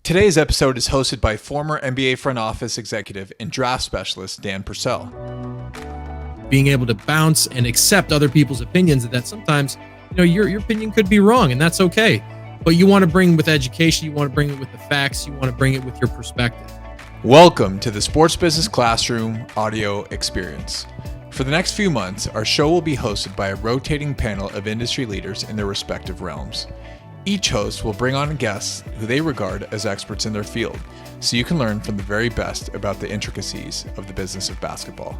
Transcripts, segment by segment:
Today's episode is hosted by former NBA front office executive and draft specialist Dan Purcell. Being able to bounce and accept other people's opinions, that sometimes, your opinion could be wrong, and that's okay. But you want to bring it with education, you want to bring it with the facts, you want to bring it with your perspective. Welcome to the Sports Business Classroom audio experience. For the next few months, our show will be hosted by a rotating panel of industry leaders in their respective realms. Each host will bring on guests who they regard as experts in their field, so you can learn from the very best about the intricacies of the business of basketball.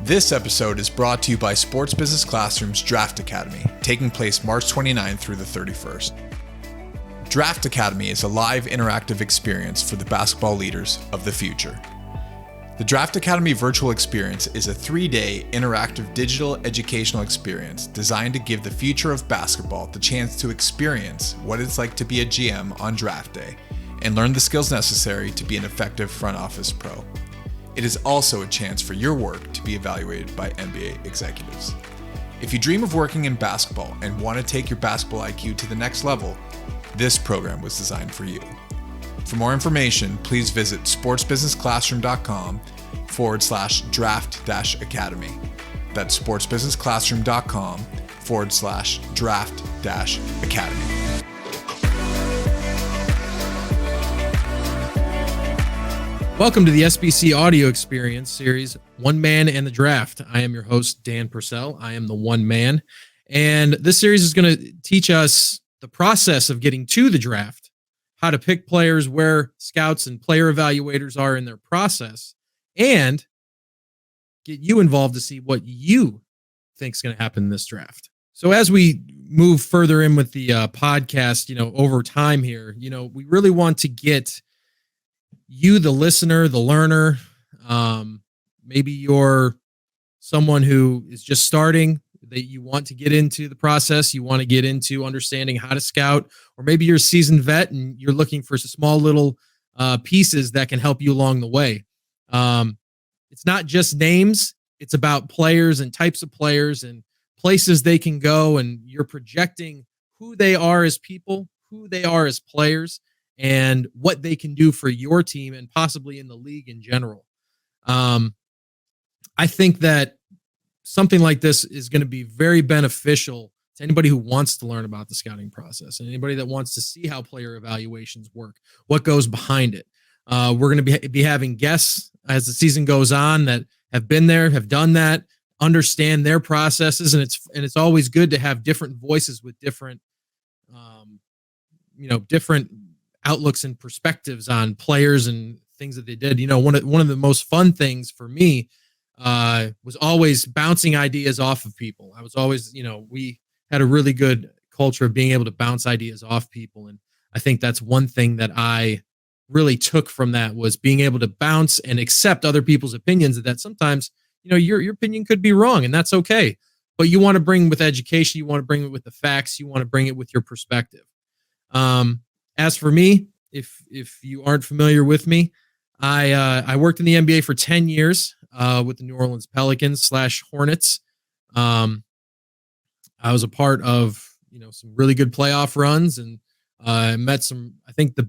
This episode is brought to you by Sports Business Classroom's Draft Academy, taking place March 29th through the 31st. Draft Academy is a live interactive experience for the basketball leaders of the future. The Draft Academy virtual experience is a 3-day interactive digital educational experience designed to give the future of basketball the chance to experience what it's like to be a GM on draft day and learn the skills necessary to be an effective front office pro. It is also a chance for your work to be evaluated by NBA executives. If you dream of working in basketball and want to take your basketball IQ to the next level, this program was designed for you. For more information, please visit sportsbusinessclassroom.com/draft-academy. That's sportsbusinessclassroom.com/draft-academy. Welcome to the SBC audio experience series, One Man and the Draft. I am your host, Dan Purcell. I am the one man. And this series is going to teach us the process of getting to the draft, how to pick players, where scouts and player evaluators are in their process, and get you involved to see what you think is going to happen in this draft. So as we move further in with the podcast, over time here, we really want to get you, the listener, the learner, maybe you're someone who is just starting, that you want to get into the process, you want to get into understanding how to scout, or maybe you're a seasoned vet and you're looking for small little pieces that can help you along the way. It's not just names, it's about players and types of players and places they can go, and you're projecting who they are as people, who they are as players, and what they can do for your team and possibly in the league in general. I think that something like this is going to be very beneficial to anybody who wants to learn about the scouting process and anybody that wants to see how player evaluations work, what goes behind it. We're going to be having guests as the season goes on that have been there, have done that, understand their processes, and it's always good to have different voices with different, different outlooks and perspectives on players and things that they did. One of the most fun things for me was always bouncing ideas off of people. I was always, we had a really good culture of being able to bounce ideas off people. And I think that's one thing that I really took from that, was being able to bounce and accept other people's opinions, that sometimes, your opinion could be wrong, and that's okay. But you want to bring it with education, you want to bring it with the facts, you want to bring it with your perspective. As for me, if you aren't familiar with me, I worked in the NBA for 10 years with the New Orleans Pelicans / Hornets. I was a part of, some really good playoff runs, and met some, I think the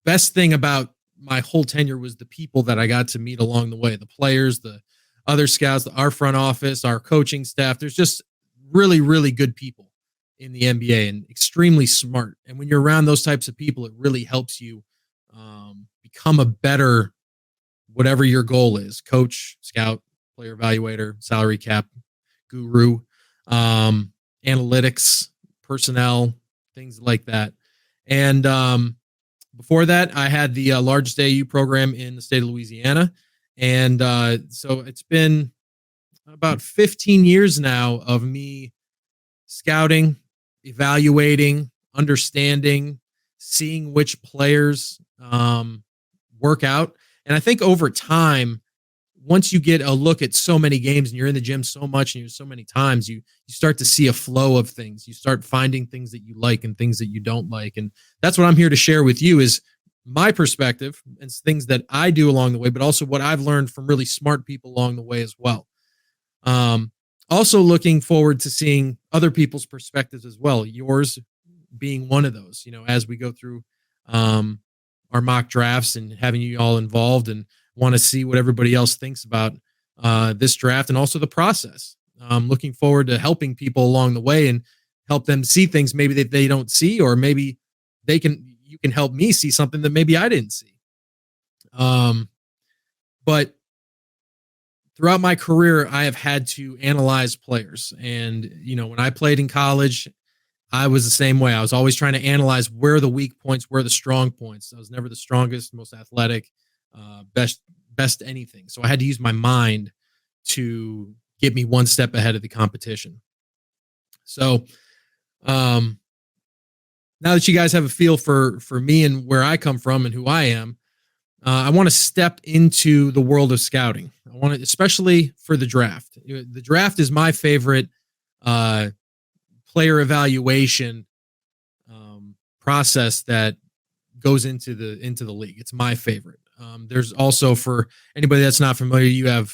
best thing about my whole tenure was the people that I got to meet along the way, the players, the other scouts, our front office, our coaching staff. There's just really, really good people in the NBA and extremely smart. And when you're around those types of people, it really helps you become a better, whatever your goal is, coach, scout, player evaluator, salary cap guru, analytics, personnel, things like that. And before that, I had the largest AAU program in the state of Louisiana. And so it's been about 15 years now of me scouting, evaluating, understanding, seeing which players work out. And I think over time, once you get a look at so many games and you're in the gym so much and you're so many times, you start to see a flow of things. You start finding things that you like and things that you don't like. And that's what I'm here to share with you, is my perspective and things that I do along the way, but also what I've learned from really smart people along the way as well. Also looking forward to seeing other people's perspectives as well. Yours being one of those, as we go through our our mock drafts and having you all involved, and want to see what everybody else thinks about this draft and also the process. I'm looking forward to helping people along the way and help them see things maybe that they don't see, or maybe you can help me see something that maybe I didn't see. But throughout my career, I have had to analyze players. And, when I played in college, I was the same way. I was always trying to analyze where are the weak points, where are the strong points. I was never the strongest, most athletic, best anything. So I had to use my mind to get me one step ahead of the competition. So now that you guys have a feel for me and where I come from and who I am, I want to step into the world of scouting. I want to, especially for the draft. The draft is my favorite player evaluation process that goes into the league. It's my favorite. There's also, for anybody that's not familiar, you have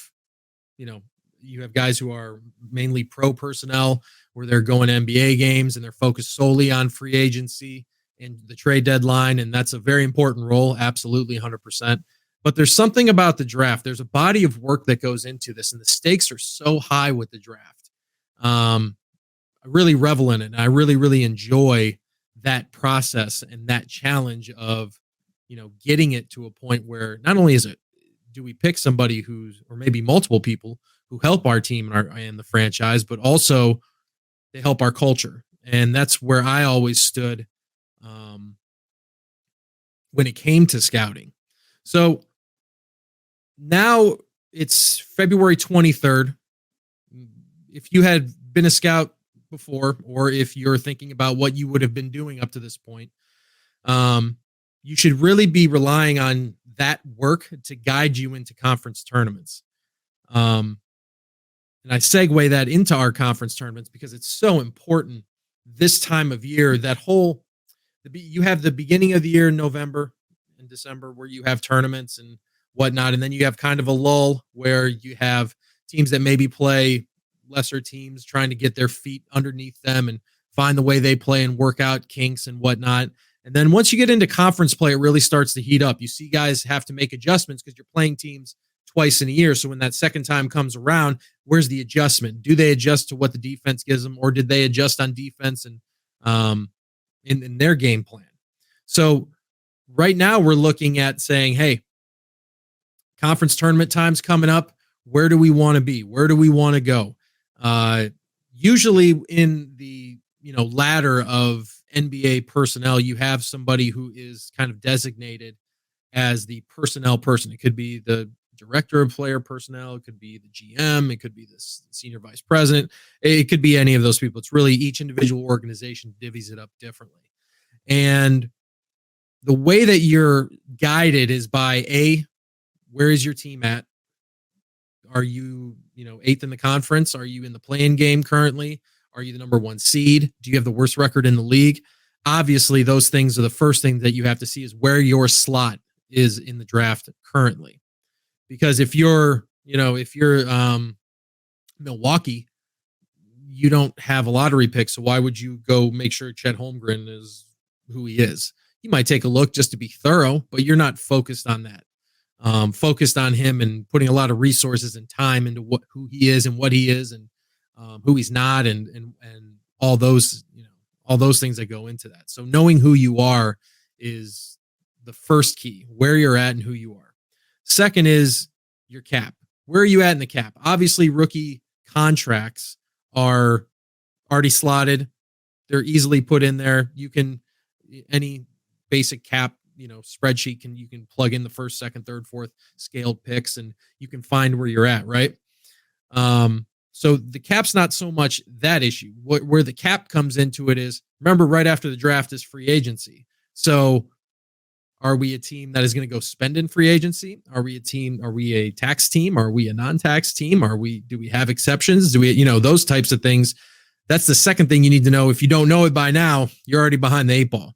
guys who are mainly pro personnel, where they're going to NBA games and they're focused solely on free agency and the trade deadline. And that's a very important role. Absolutely 100%. But there's something about the draft. There's a body of work that goes into this, and the stakes are so high with the draft. I really revel in it. And I really, really enjoy that process and that challenge of, getting it to a point where not only do we pick somebody or maybe multiple people who help our team and the franchise, but also they help our culture. And that's where I always stood when it came to scouting. So now it's February 23rd. If you had been a scout before, or if you're thinking about what you would have been doing up to this point, you should really be relying on that work to guide you into conference tournaments. And I segue that into our conference tournaments because it's so important this time of year. You have the beginning of the year in November and December where you have tournaments and whatnot. And then you have kind of a lull where you have teams that maybe play lesser teams trying to get their feet underneath them and find the way they play and work out kinks and whatnot. And then once you get into conference play, it really starts to heat up. You see guys have to make adjustments because you're playing teams twice in a year. So when that second time comes around, where's the adjustment? Do they adjust to what the defense gives them, or did they adjust on defense and in their game plan? So right now we're looking at saying, hey, conference tournament time's coming up. Where do we want to be? Where do we want to go? Usually in the ladder of NBA personnel, you have somebody who is kind of designated as the personnel person. It could be the director of player personnel. It could be the GM. It could be the senior vice president. It could be any of those people. It's really each individual organization divvies it up differently. And the way that you're guided is by where is your team at? Are you, eighth in the conference? Are you in the play-in game currently? Are you the number one seed? Do you have the worst record in the league? Obviously, those things are the first thing that you have to see is where your slot is in the draft currently. Because if you're Milwaukee, you don't have a lottery pick. So why would you go make sure Chet Holmgren is who he is? You might take a look just to be thorough, but you're not focused on that. Focused on him and putting a lot of resources and time into who he is and what he is and who he's not and all those things that go into that. So knowing who you are is the first key, where you're at and who you are. Second is your cap. Where are you at in the cap? Obviously, rookie contracts are already slotted. They're easily put in there. Any basic cap spreadsheet you can plug in the first, second, third, fourth scaled picks and you can find where you're at, right? So the cap's not so much that issue. Where the cap comes into it is, remember, right after the draft is free agency. So are we a team that is going to go spend in free agency? Are we a tax team? Are we a non-tax team? Do we have exceptions? Do we, those types of things? That's the second thing you need to know. If you don't know it by now, you're already behind the eight ball.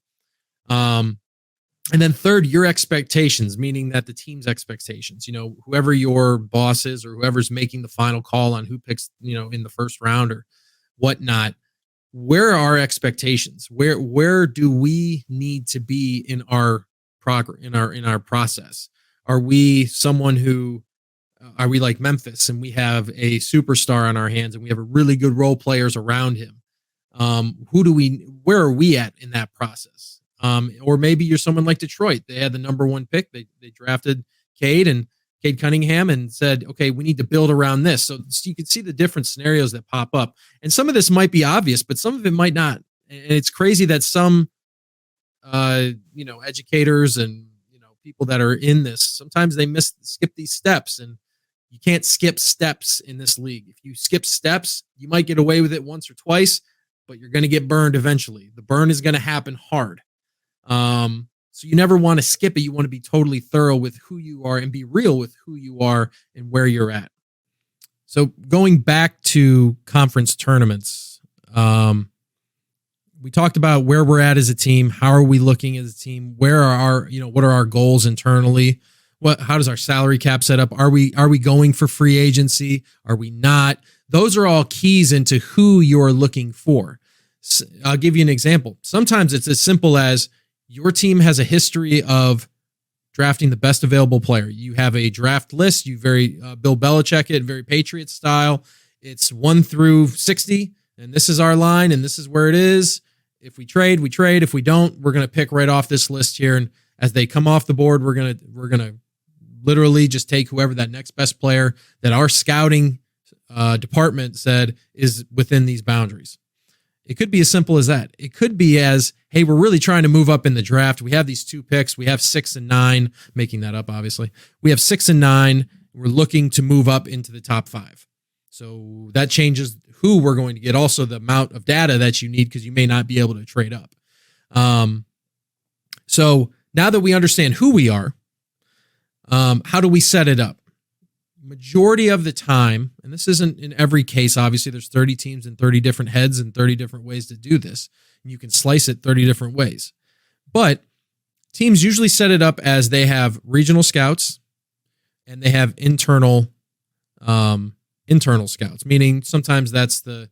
And then third, your expectations, meaning that the team's expectations, whoever your boss is or whoever's making the final call on who picks, in the first round or whatnot, where are our expectations? Where do we need to be in our process? Are we someone who are we like Memphis and we have a superstar on our hands and we have a really good role players around him? Where are we at in that process? Or maybe you're someone like Detroit. They had the number 1 pick. They drafted Cade Cunningham and said, okay, we need to build around this. So you can see the different scenarios that pop up. And some of this might be obvious, but some of it might not. And it's crazy that some, educators and, people that are in this, sometimes they skip these steps, and you can't skip steps in this league. If you skip steps, you might get away with it once or twice, but you're going to get burned eventually. The burn is going to happen hard. So you never want to skip it. You want to be totally thorough with who you are and be real with who you are and where you're at. So going back to conference tournaments, we talked about where we're at as a team. How are we looking as a team? Where are what are our goals internally? How does our salary cap set up? Are we going for free agency? Are we not? Those are all keys into who you're looking for. I'll give you an example. Sometimes it's as simple as your team has a history of drafting the best available player. You have a draft list. You very Bill Belichick it, very Patriot style. It's 1 through 60, and this is our line, and this is where it is. If we trade, we trade. If we don't, we're going to pick right off this list here. And as they come off the board, we're going to literally just take whoever that next best player that our scouting department said is within these boundaries. It could be as simple as that. It could be as, hey, we're really trying to move up in the draft. We have these 2 picks. We have 6 and 9, making that up, obviously. We have 6 and 9. We're looking to move up into the top 5. So that changes who we're going to get. Also, the amount of data that you need, because you may not be able to trade up. So now that we understand who we are, how do we set it up? Majority of the time, and this isn't in every case, obviously there's 30 teams and 30 different heads and 30 different ways to do this. And you can slice it 30 different ways. But teams usually set it up as they have regional scouts and they have internal scouts, meaning sometimes that's the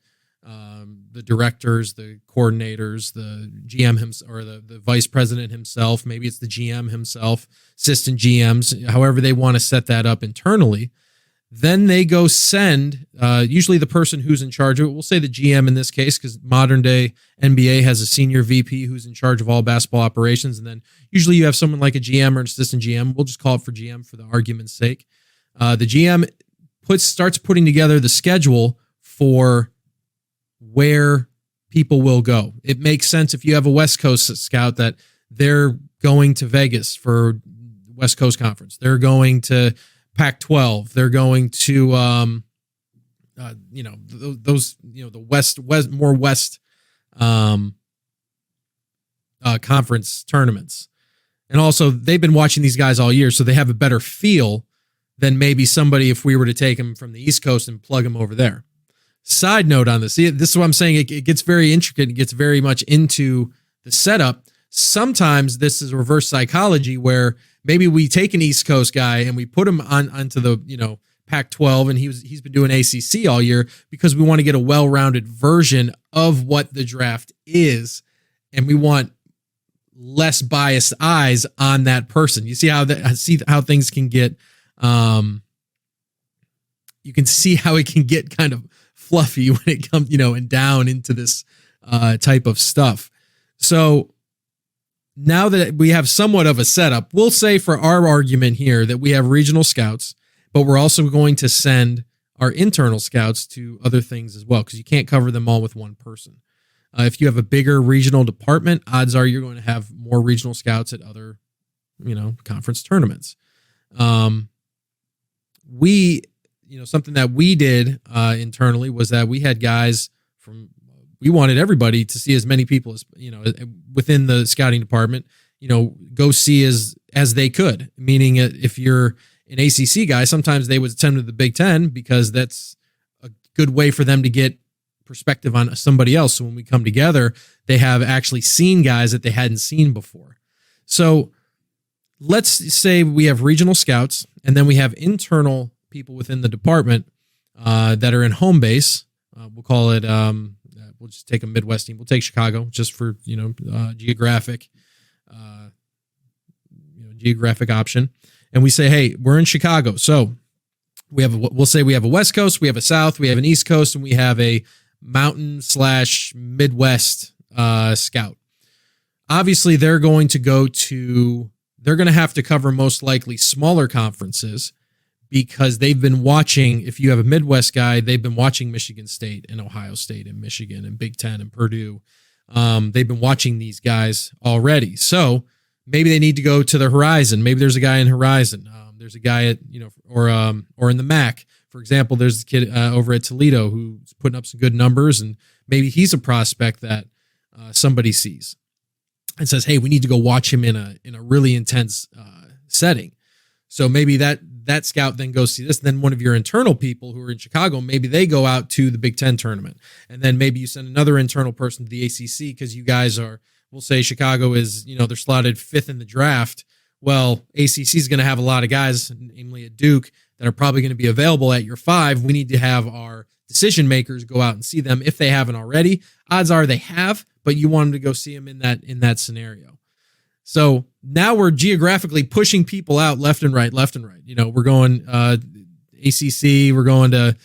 directors, the coordinators, the GM or the vice president himself. Maybe it's the GM himself, assistant GMs, however they want to set that up internally. Then they go send, usually the person who's in charge of it, we'll say the GM in this case, because modern day NBA has a senior VP who's in charge of all basketball operations. And then usually you have someone like a GM or an assistant GM. We'll just call it for GM for the argument's sake. The GM starts putting together the schedule for where people will go. It makes sense if you have a West Coast scout that they're going to Vegas for West Coast Conference. They're going to Pac-12. They're going to, the West conference tournaments. And also they've been watching these guys all year, so they have a better feel than maybe somebody if we were to take them from the East Coast and plug them over there. Side note on this. See, this is what I'm saying. It gets very intricate. It gets very much into the setup. Sometimes this is reverse psychology where maybe we take an East Coast guy and we put him onto the, Pac-12, and he's been doing ACC all year because we want to get a well-rounded version of what the draft is, and we want less biased eyes on that person. You see how things can get. You can see how it can get kind of fluffy when it comes, and down into this type of stuff. So now that we have somewhat of a setup, we'll say for our argument here that we have regional scouts, but we're also going to send our internal scouts to other things as well, because you can't cover them all with one person. If you have a bigger regional department, odds are you're going to have more regional scouts at other, conference tournaments. Something that we did internally was that we had guys we wanted everybody to see as many people as, within the scouting department, go see as they could. Meaning if you're an ACC guy, sometimes they would send to the Big Ten because that's a good way for them to get perspective on somebody else. So when we come together, they have actually seen guys that they hadn't seen before. So let's say we have regional scouts and then we have internal people within the department that are in home base. We'll call it, we'll just take a Midwest team. We'll take Chicago just for, geographic, geographic option, and we say, hey, we're in Chicago. So we'll say we have a West Coast, we have a South, we have an East Coast, and we have a Mountain/Midwest scout. Obviously, they're going to have to cover most likely smaller conferences because they've been watching, if you have a Midwest guy, they've been watching Michigan State and Ohio State and Michigan and Big Ten and Purdue. They've been watching these guys already. So maybe they need to go to the Horizon. Maybe there's a guy in Horizon. There's a guy at, or in the MAC, for example, there's a kid over at Toledo who's putting up some good numbers, and maybe he's a prospect that somebody sees and says, hey, we need to go watch him in a really intense setting. So maybe that scout then goes see this. Then one of your internal people who are in Chicago, maybe they go out to the Big Ten tournament. And then maybe you send another internal person to the ACC because you guys we'll say Chicago is, they're slotted 5th in the draft. Well, ACC is going to have a lot of guys, namely at Duke, that are probably going to be available at your 5. We need to have our decision makers go out and see them if they haven't already. Odds are they have, but you want them to go see them in that scenario. So now we're geographically pushing people out left and right. We're going ACC, we're going to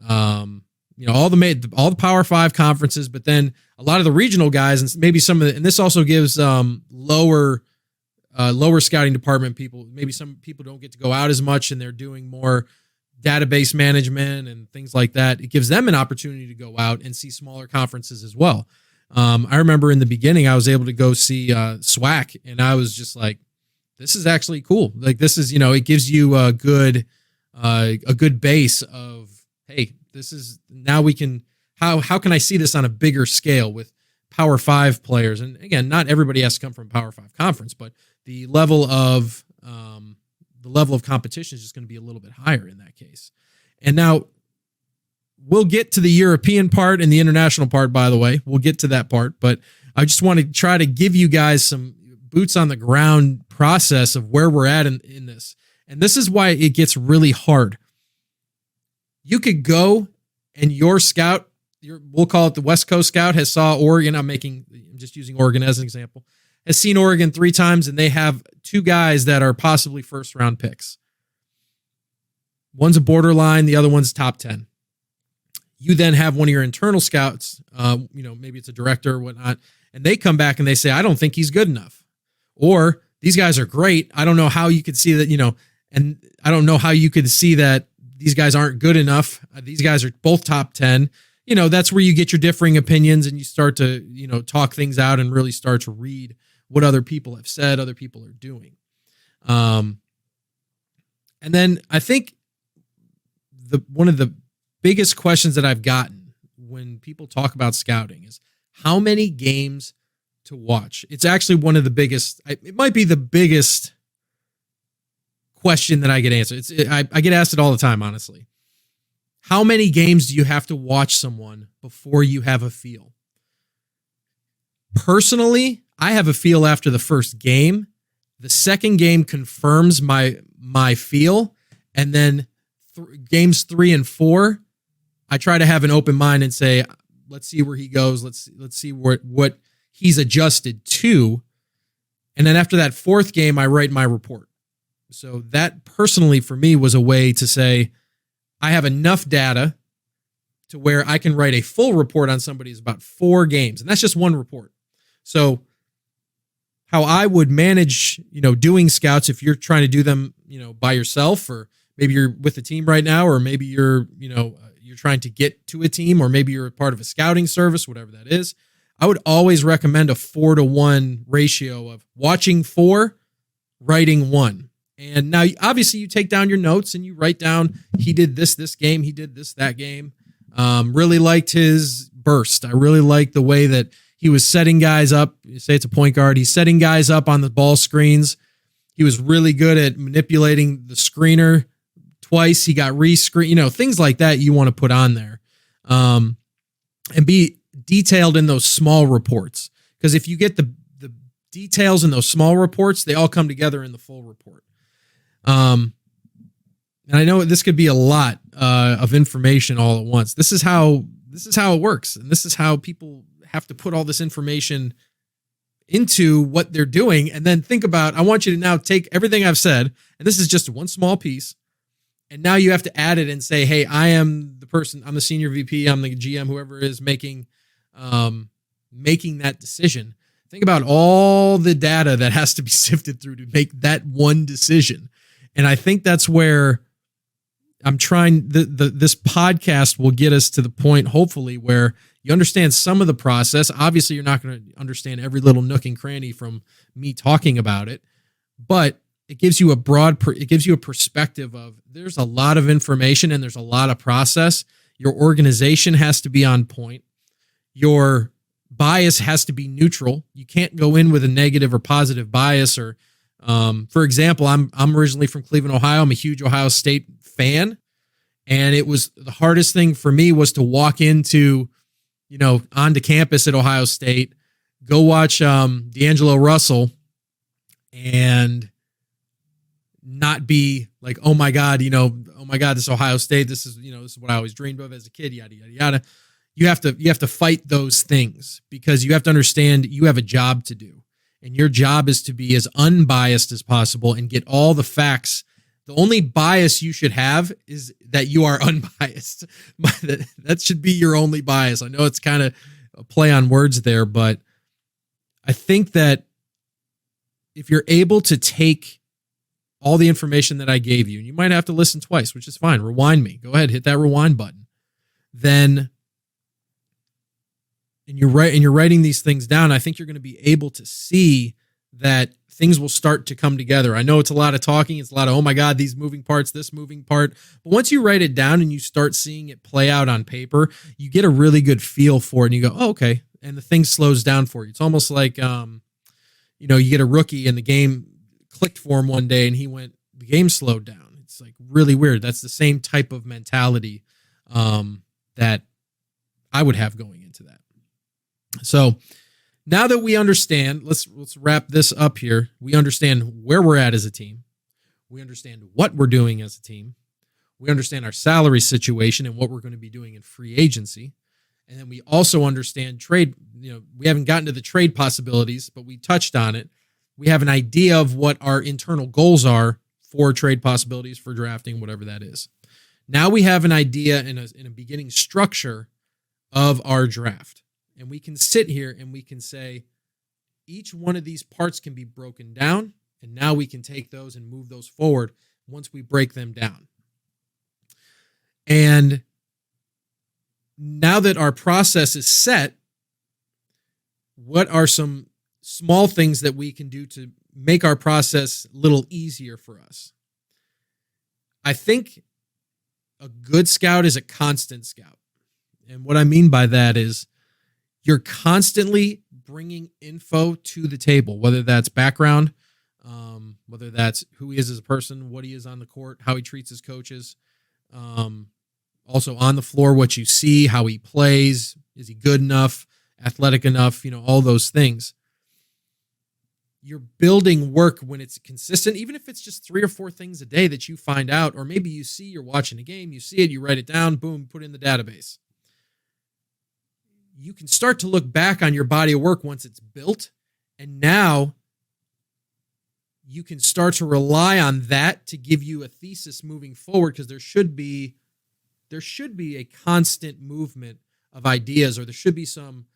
all the Power 5 conferences, but then a lot of the regional guys and maybe and this also gives lower scouting department people. Maybe some people don't get to go out as much and they're doing more database management and things like that. It gives them an opportunity to go out and see smaller conferences as well. I remember in the beginning, I was able to go see SWAC, and I was just like, this is actually cool. Like, this is, it gives you a good base of, hey, this is, now we can, how can I see this on a bigger scale with Power 5 players? And again, not everybody has to come from Power 5 conference, but the level of competition is just going to be a little bit higher in that case. And now we'll get to the European part and the international part, by the way. We'll get to that part, but I just want to try to give you guys some boots on the ground process of where we're at in this. And this is why it gets really hard. You could go and your scout, we'll call it the West Coast scout, has saw Oregon. I'm just using Oregon as an example. Has seen Oregon 3 times, and they have 2 guys that are possibly first-round picks. One's a borderline, the other one's top 10. You then have one of your internal scouts, maybe it's a director or whatnot, and they come back and they say, I don't think he's good enough. Or these guys are great. I don't know how you could see that, and I don't know how you could see that these guys aren't good enough. These guys are both top 10. That's where you get your differing opinions and you start to, talk things out and really start to read what other people have said, other people are doing. And then I think one of the biggest questions that I've gotten when people talk about scouting is how many games to watch. It's actually one of the biggest, it might be the biggest question that I get answered. I get asked it all the time, honestly. How many games do you have to watch someone before you have a feel? Personally, I have a feel after the first game. The second game confirms my feel. And then games 3 and 4, I try to have an open mind and say, let's see where he goes. Let's see what he's adjusted to. And then after that 4th game, I write my report. So that personally for me was a way to say, I have enough data to where I can write a full report on somebody's about 4 games. And that's just one report. So how I would manage, doing scouts, if you're trying to do them, by yourself, or maybe you're with a team right now, or maybe you're trying to get to a team, or maybe you're a part of a scouting service, whatever that is, I would always recommend a 4-to-1 ratio of watching 4, writing 1. And now, obviously, you take down your notes and you write down, he did this game, he did this, that game. Really liked his burst. I really liked the way that he was setting guys up. You say it's a point guard. He's setting guys up on the ball screens. He was really good at manipulating the screener twice. He got re-screen, things like that you want to put on there. And be detailed in those small reports. Because if you get the details in those small reports, they all come together in the full report. And I know this could be a lot of information all at once. This is how it works. And this is how people have to put all this information into what they're doing. And then think about, I want you to now take everything I've said, and this is just one small piece. And now you have to add it and say, hey, I am the person, I'm the senior VP, I'm the GM, whoever is making that decision. Think about all the data that has to be sifted through to make that one decision. And I think that's where I'm trying, this podcast will get us to the point, hopefully, where you understand some of the process. Obviously, you're not going to understand every little nook and cranny from me talking about it, but it gives you a perspective of there's a lot of information and there's a lot of process. Your organization has to be on point. Your bias has to be neutral. You can't go in with a negative or positive bias. Or, for example, I'm originally from Cleveland, Ohio. I'm a huge Ohio State fan, and it was the hardest thing for me was to walk into, onto campus at Ohio State, go watch D'Angelo Russell, and not be like, oh my God, this is Ohio State. This is what I always dreamed of as a kid, yada, yada, yada. You have to fight those things because you have to understand you have a job to do, and your job is to be as unbiased as possible and get all the facts. The only bias you should have is that you are unbiased. That should be your only bias. I know it's kind of a play on words there, but I think that if you're able to take all the information that I gave you, and you might have to listen twice, which is fine. Rewind me. Go ahead, hit that rewind button. Then, and you're writing these things down, I think you're going to be able to see that things will start to come together. I know it's a lot of talking. It's a lot of, oh my God, these moving parts, this moving part. But once you write it down and you start seeing it play out on paper, you get a really good feel for it. And you go, oh, okay. And the thing slows down for you. It's almost like, you get a rookie and the game clicked for him one day and the game slowed down. It's like really weird. That's the same type of mentality that I would have going into that. So now that we understand, let's wrap this up here. We understand where we're at as a team. We understand what we're doing as a team. We understand our salary situation and what we're going to be doing in free agency. And then we also understand trade. We haven't gotten to the trade possibilities, but we touched on it. We have an idea of what our internal goals are for trade possibilities, for drafting, whatever that is. Now we have an idea in a beginning structure of our draft. And we can sit here and we can say each one of these parts can be broken down. And now we can take those and move those forward once we break them down. And now that our process is set, what are some small things that we can do to make our process a little easier for us? I think a good scout is a constant scout. And what I mean by that is you're constantly bringing info to the table, whether that's background, whether that's who he is as a person, what he is on the court, how he treats his coaches, also on the floor, what you see, how he plays, is he good enough, athletic enough, all those things. You're building work when it's consistent, even if it's just 3 or 4 things a day that you find out, or maybe you're watching a game, you see it, you write it down, boom, put it in the database. You can start to look back on your body of work once it's built, and now you can start to rely on that to give you a thesis moving forward, because there should be a constant movement of ideas, or there should be some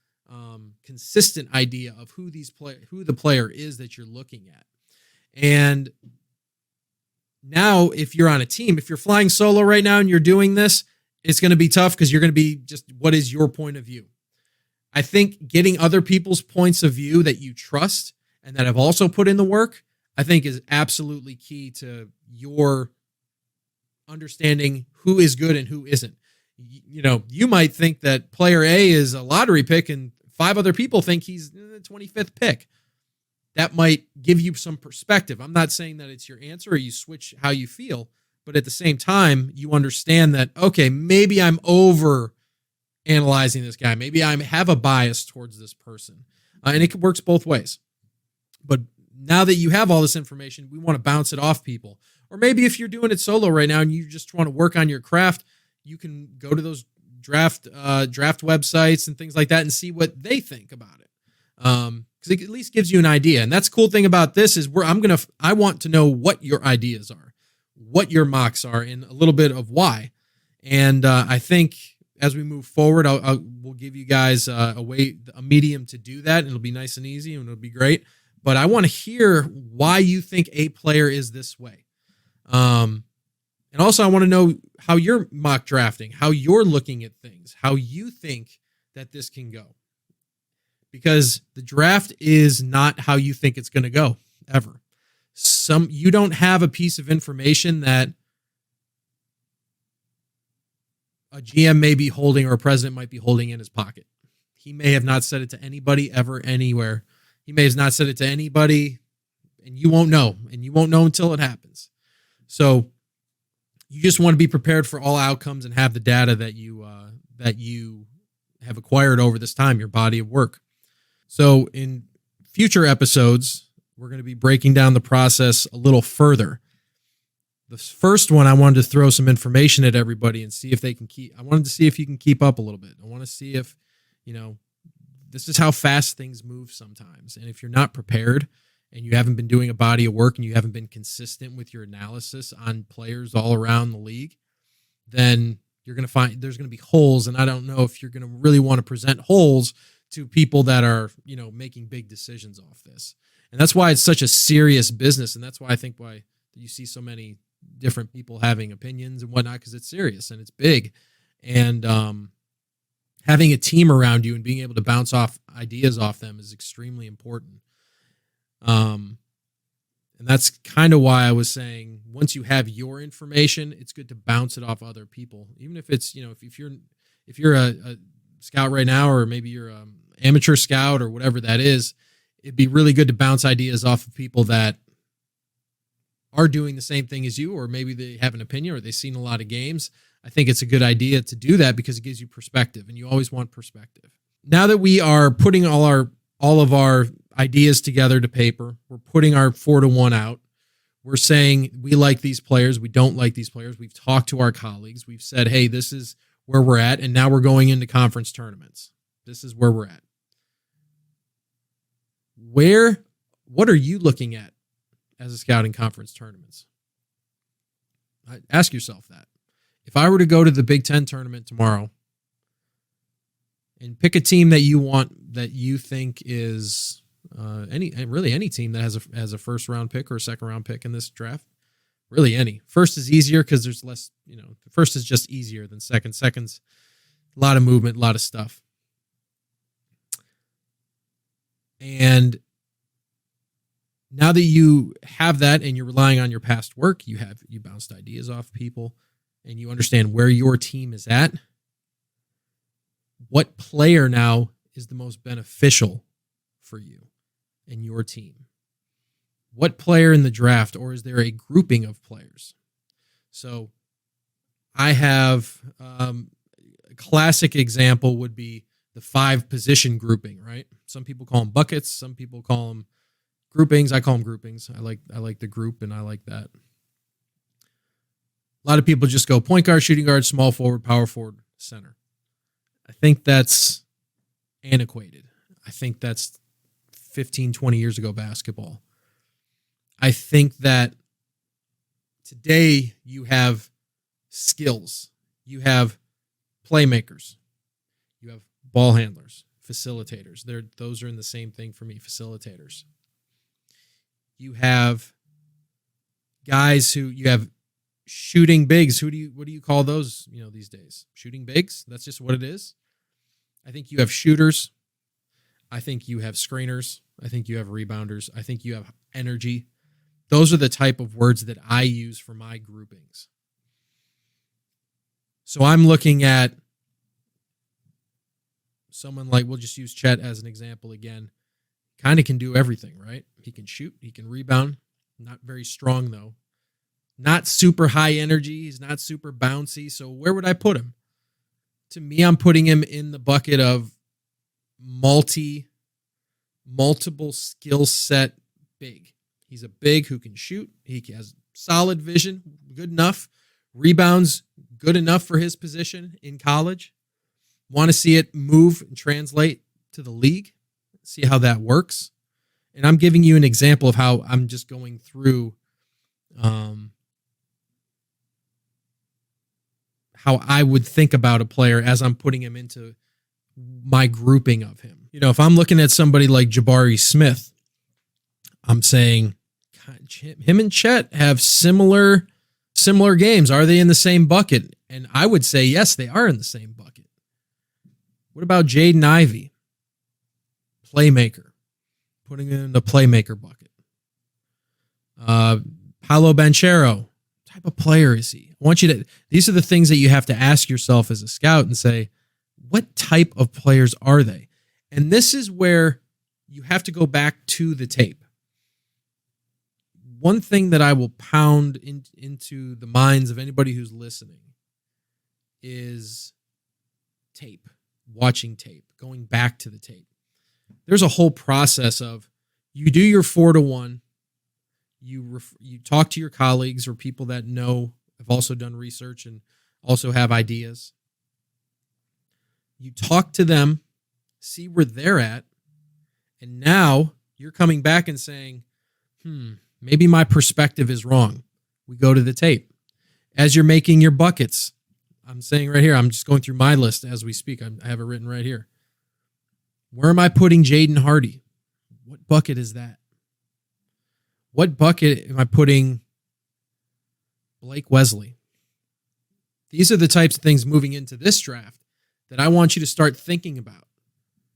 consistent idea of who the player is that you're looking at. And now, if you're on a team, if you're flying solo right now and you're doing this, it's going to be tough because you're going to be just, what is your point of view? I think getting other people's points of view that you trust and that have also put in the work, I think is absolutely key to your understanding who is good and who isn't. You might think that player A is a lottery pick and 5 other people think he's the 25th pick. That might give you some perspective. I'm not saying that it's your answer or you switch how you feel, but at the same time, you understand that, okay, maybe I'm over analyzing this guy. Maybe I have a bias towards this person. And it works both ways. But now that you have all this information, we want to bounce it off people. Or maybe if you're doing it solo right now and you just want to work on your craft, you can go to those draft websites and things like that and see what they think about it. because it at least gives you an idea. And that's the cool thing about this is I want to know what your ideas are, what your mocks are, and a little bit of why. And I think as we move forward, we'll give you guys a medium to do that, and it'll be nice and easy, and it'll be great. But I want to hear why you think a player is this way. And also I want to know how you're mock drafting, how you're looking at things, how you think that this can go. Because the draft is not how you think it's going to go, ever. You don't have a piece of information that a GM may be holding or a president might be holding in his pocket. He may have not said it to anybody ever, anywhere. He may have not said it to anybody, and you won't know. And you won't know until it happens. So you just want to be prepared for all outcomes and have the data that you have acquired over this time, your body of work. So in future episodes, we're going to be breaking down the process a little further. The first one, I wanted to throw some information at everybody and see if they can I wanted to see if you can keep up a little bit. I want to see if, this is how fast things move sometimes. And if you're not prepared and you haven't been doing a body of work and you haven't been consistent with your analysis on players all around the league, then you're going to find there's going to be holes. And I don't know if you're going to really want to present holes to people that are, making big decisions off this. And that's why it's such a serious business. And that's why I think why you see so many different people having opinions and whatnot, because it's serious and it's big. And having a team around you and being able to bounce off ideas off them is extremely important. And that's kind of why I was saying, once you have your information, it's good to bounce it off other people. Even if it's, if you're a scout right now, or maybe you're an amateur scout or whatever that is, it'd be really good to bounce ideas off of people that are doing the same thing as you, or maybe they have an opinion or they've seen a lot of games. I think it's a good idea to do that because it gives you perspective, and you always want perspective. Now that we are putting all of our ideas together to paper, we're putting our 4-to-1 out. We're saying we like these players, we don't like these players. We've talked to our colleagues. We've said, hey, this is where we're at, and now we're going into conference tournaments. This is where we're at. What are you looking at as a scout in conference tournaments? Ask yourself that. If I were to go to the Big Ten tournament tomorrow and pick a team that you want, that you think is any team that has a first round pick or a second round pick in this draft, really any. First is easier because there's less, first is just easier than second. Second's a lot of movement, a lot of stuff. And now that you have that and you're relying on your past work, you bounced ideas off people and you understand where your team is at. What player now is the most beneficial for you and your team? What player in the draft, or is there a grouping of players? So I have a classic example would be the 5 position grouping, right? Some people call them buckets. Some people call them groupings. I call them groupings. I like the group, and I like that. A lot of people just go point guard, shooting guard, small forward, power forward, center. I think that's antiquated. I think that's 15, 20 years ago basketball. I think that today you have skills. You have playmakers. You have ball handlers, facilitators. Those are in the same thing for me, facilitators. You have guys you have shooting bigs. What do you call those, these days? Shooting bigs? That's just what it is. I think you have shooters. I think you have screeners. I think you have rebounders. I think you have energy. Those are the type of words that I use for my groupings. So I'm looking at someone like, we'll just use Chet as an example again. Kind of can do everything, right? He can shoot. He can rebound. Not very strong, though. Not super high energy. He's not super bouncy. So where would I put him? To me, I'm putting him in the bucket of multiple skill set big. He's a big who can shoot. He has solid vision, good enough. Rebounds, good enough for his position in college. Want to see it move and translate to the league. See how that works. And I'm giving you an example of how I'm just going through how I would think about a player as I'm putting him into my grouping of him. You know, if I'm looking at somebody like Jabari Smith, I'm saying, God, him and Chet have similar games. Are they in the same bucket? And I would say, yes, they are in the same bucket. What about Jaden Ivey? Playmaker. Putting him in the playmaker bucket. Paolo Banchero. What type of player is he? These are the things that you have to ask yourself as a scout and say, what type of players are they? And this is where you have to go back to the tape. One thing that I will pound into the minds of anybody who's listening is tape, watching tape, going back to the tape. There's a whole process of you do your 4-to-1, you talk to your colleagues or people that know, have also done research and also have ideas. You talk to them, see where they're at, and now you're coming back and saying, maybe my perspective is wrong. We go to the tape. As you're making your buckets, I'm saying right here, I'm just going through my list as we speak. I have it written right here. Where am I putting Jaden Hardy? What bucket is that? What bucket am I putting Blake Wesley? These are the types of things moving into this draft that I want you to start thinking about.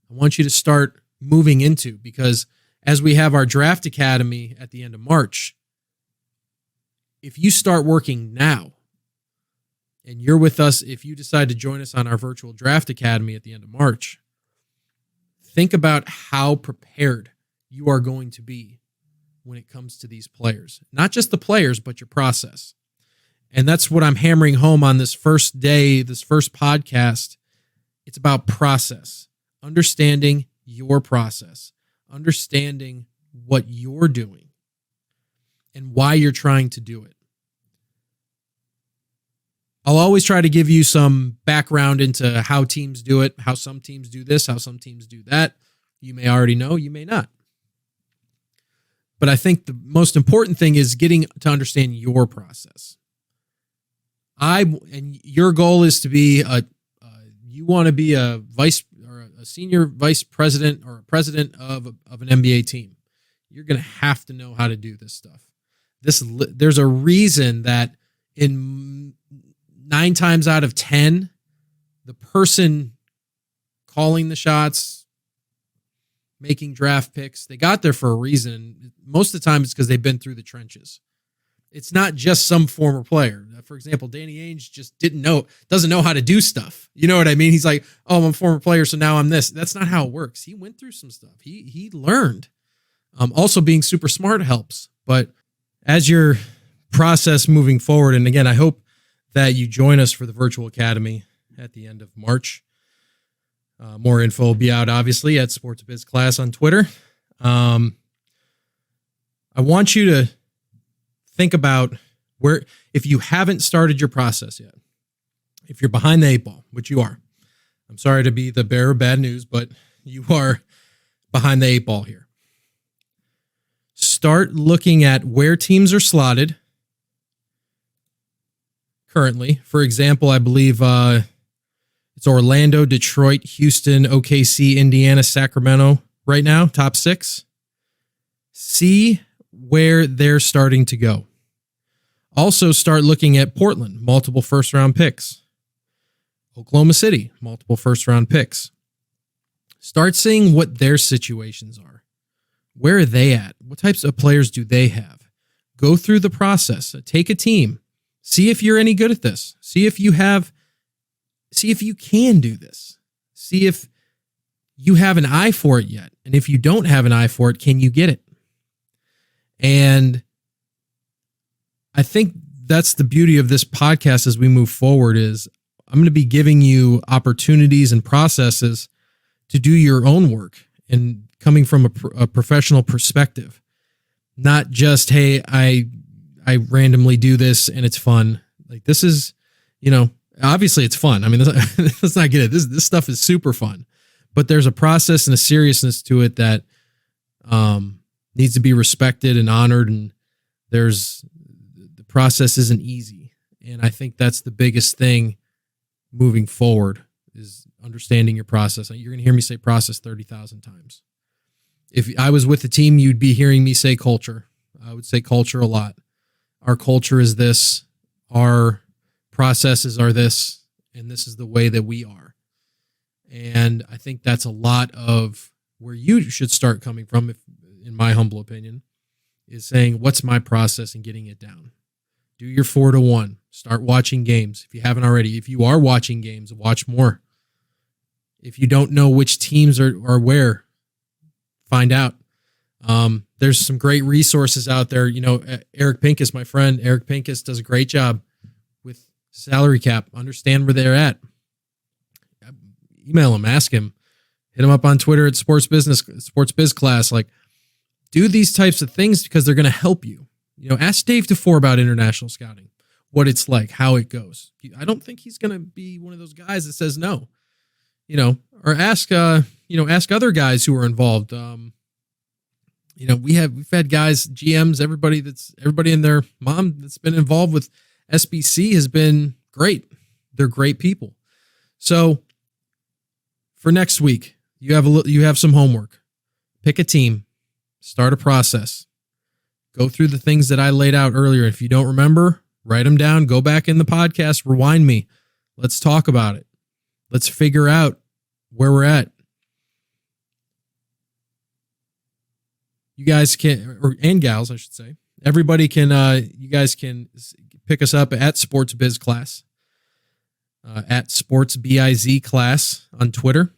I want you to start moving into, because as we have our draft academy at the end of March, if you start working now and you're with us, if you decide to join us on our virtual draft academy at the end of March, think about how prepared you are going to be when it comes to these players. Not just the players, but your process. And that's what I'm hammering home on this first day, this first podcast. It's about process, understanding your process, understanding what you're doing and why you're trying to do it. I'll always try to give you some background into how teams do it, how some teams do this, how some teams do that. You may already know, you may not. But I think the most important thing is getting to understand your process. And your goal is to be you want to be a vice or a senior vice president or a president of an NBA team. You're going to have to know how to do this stuff. There's a reason that in 9 times out of 10, the person calling the shots, making draft picks, they got there for a reason. Most of the time it's because they've been through the trenches. It's not just some former player. For example, Danny Ainge just doesn't know how to do stuff. You know what I mean? He's like, oh, I'm a former player, so now I'm this. That's not how it works. He went through some stuff. He learned. Also being super smart helps. But as your process moving forward, and again, I hope that you join us for the virtual academy at the end of March. More info will be out, obviously, at SportsBiz Class on Twitter. I want you to think about where, if you haven't started your process yet, if you're behind the 8 ball, which you are, I'm sorry to be the bearer of bad news, but you are behind the 8 ball here. Start looking at where teams are slotted currently. For example, I believe it's Orlando, Detroit, Houston, OKC, Indiana, Sacramento right now, top 6. See where they're starting to go. Also start looking at Portland, multiple first-round picks. Oklahoma City, multiple first-round picks. Start seeing what their situations are. Where are they at? What types of players do they have? Go through the process. Take a team. See if you're any good at this. See if you can do this. See if you have an eye for it yet. And if you don't have an eye for it, can you get it? And I think that's the beauty of this podcast as we move forward is I'm going to be giving you opportunities and processes to do your own work and coming from a professional perspective, not just, hey, I randomly do this and it's fun. Like this is, obviously it's fun. I mean, let's not get it. This stuff is super fun, but there's a process and a seriousness to it that needs to be respected and honored. And the process isn't easy. And I think that's the biggest thing moving forward is understanding your process. You're going to hear me say process 30,000 times. If I was with the team, you'd be hearing me say culture. I would say culture a lot. Our culture is this. Our processes are this. And this is the way that we are. And I think that's a lot of where you should start coming from, if, in my humble opinion, is saying, what's my process and getting it down? Do your 4-1. Start watching games. If you haven't already, if you are watching games, watch more. If you don't know which teams are where, find out. There's some great resources out there. You know, Eric Pincus, my friend, Eric Pincus does a great job with salary cap. Understand where they're at. Email him, ask him, hit him up on Twitter at Sports Biz Class. Like, do these types of things because they're going to help you. You know, ask Dave DeFore about international scouting, what it's like, how it goes. I don't think he's going to be one of those guys that says no. You know, or ask other guys who are involved. You know, we've had guys, GMs, everybody and their mom that's been involved with SBC has been great. They're great people. So for next week, you have some homework. Pick a team, start a process, go through the things that I laid out earlier. If you don't remember, write them down, go back in the podcast, rewind me. Let's talk about it. Let's figure out where we're at. You guys can, and gals, I should say, everybody can, you guys can pick us up at Sports Biz Class, at Sports BIZ Class on Twitter.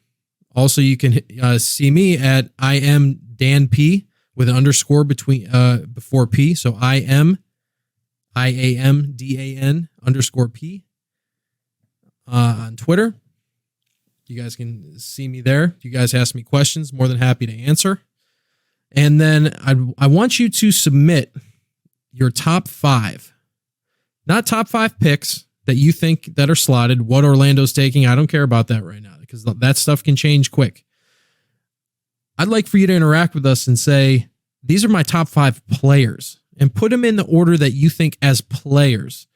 Also, you can see me at I am Dan P with an underscore before P. So IAMDAN _P on Twitter. You guys can see me there. If you guys ask me questions, more than happy to answer. And then I want you to submit your top 5, not top 5 picks that you think that are slotted, what Orlando's taking. I don't care about that right now because that stuff can change quick. I'd like for you to interact with us and say, these are my top 5 players, and put them in the order that you think as players,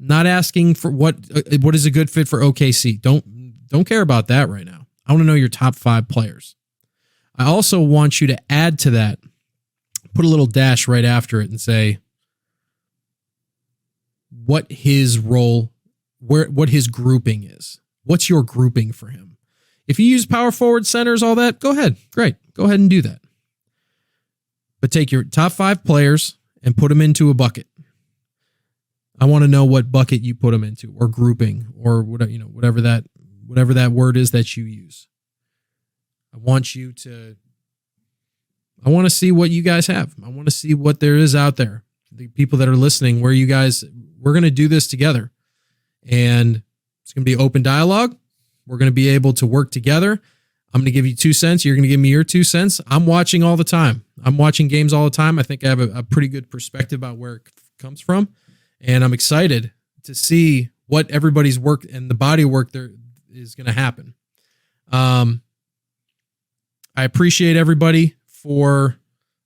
not asking for what is a good fit for OKC. Don't care about that right now. I want to know your top 5 players. I also want you to add to that, put a little dash right after it and say what his role, what his grouping is. What's your grouping for him? If you use power forward, centers, all that, go ahead. Great. Go ahead and do that. But take your top 5 players and put them into a bucket. I want to know what bucket you put them into, or grouping, or whatever that word is that you use. I want to see what you guys have. I want to see what there is out there. The people that are listening, we're going to do this together. And it's going to be open dialogue. We're going to be able to work together. I'm going to give you 2 cents. You're going to give me your 2 cents. I'm watching all the time. I'm watching games all the time. I think I have a pretty good perspective about where it comes from. And I'm excited to see what everybody's work and the body of work there is going to happen. I appreciate everybody for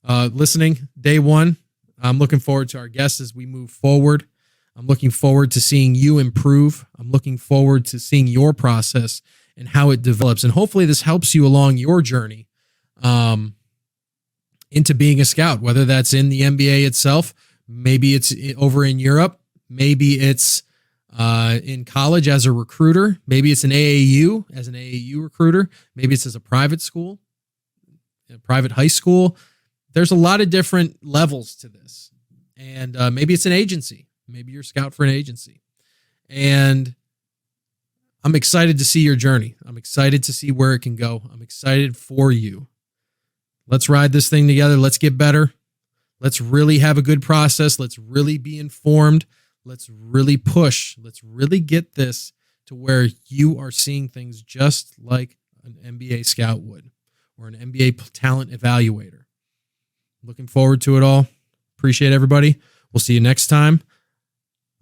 listening day one. I'm looking forward to our guests as we move forward. I'm looking forward to seeing you improve. I'm looking forward to seeing your process and how it develops. And hopefully this helps you along your journey into being a scout, whether that's in the NBA itself, maybe it's over in Europe, maybe it's in college as a recruiter, maybe it's an AAU as an AAU recruiter, maybe it's as a private school, a private high school. There's a lot of different levels to this. And maybe it's an agency. Maybe you're a scout for an agency. And I'm excited to see your journey. I'm excited to see where it can go. I'm excited for you. Let's ride this thing together. Let's get better. Let's really have a good process. Let's really be informed. Let's really push. Let's really get this to where you are seeing things just like an NBA scout would, or an NBA talent evaluator. Looking forward to it all. Appreciate everybody. We'll see you next time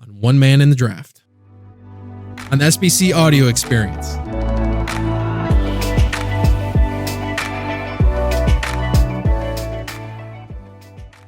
on One Man in the Draft on SBC Audio Experience.